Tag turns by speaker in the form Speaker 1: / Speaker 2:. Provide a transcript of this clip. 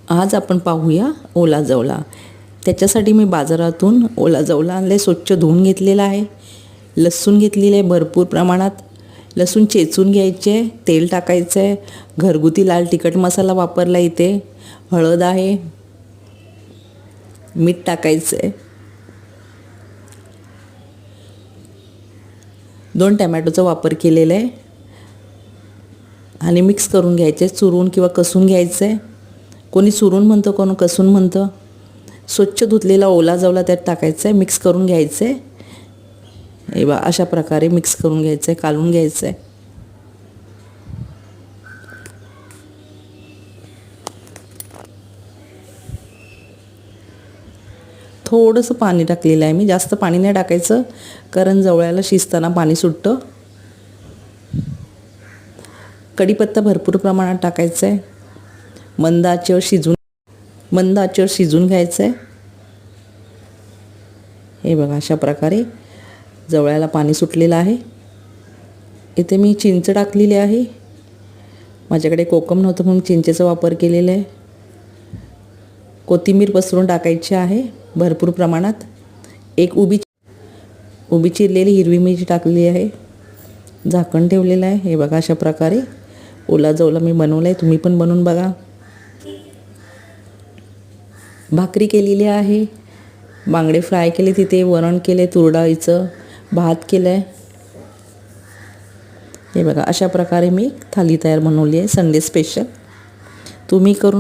Speaker 1: आज आपण पाहूया ओला जवळा. त्याच्यासाठी मी बाजारातून ओला जवळा आणले, स्वच्छ धुवून घेतलेला आहे. लसूण घेतलेले आहे भरपूर प्रमाणात. लसूण चेचून घ्यायचे, तेल टाकायचं आहे, घरगुती लाल तिखट मसाला वापरला इथे, हळद आहे, मीठ टाकायचं आहे, 2 टमॅटोचा वापर केलेला आहे आणि मिक्स करून घ्यायचे. चुरून किंवा कसून घ्यायचं आहे. कोणी चुरून म्हणतं, कोणी कसून म्हणतं. स्वच्छ धुतलेला ओला जवळा त्यात टाकायचं आहे, मिक्स करून घ्यायचं आहे. हे बघा अशा प्रकारे मिक्स करून घ्यायचं आहे, कालवून घ्यायचं आहे. थोडंसं पाणी टाकलेलं आहे मी, जास्त पाणी नाही टाकायचं कारण जवळ्याला शिजताना पाणी सुटतं. कढीपत्ता भरपूर प्रमाणात टाकायचा आहे. मंद आचेवर शिजून घ्यायचं आहे. हे बघा अशा प्रकारे जवळ्याला पाणी सुटलेलं आहे. इथे मी चिंच टाकलेली आहे. माझ्याकडे कोकम नव्हतं म्हणून चिंचेचा वापर केलेला आहे. कोथिंबीर पसरून टाकायची आहे भरपूर प्रमाणात. एक उभी चिरलेली हिरवी मिरची टाकलेली आहे. झाकण ठेवलेलं आहे. हे बघा अशा प्रकारे ओला जवळा मी बनवला आहे. तुम्ही पण बनवून बघा. भाकरी केलेली आहे, बांगडे फ्राय केले, तिथे वरण केले, तूर डाळीचं भात केलं आहे. हे बघा अशा प्रकारे मी थाली तयार बनवली आहे संडे स्पेशल. तुम्ही करून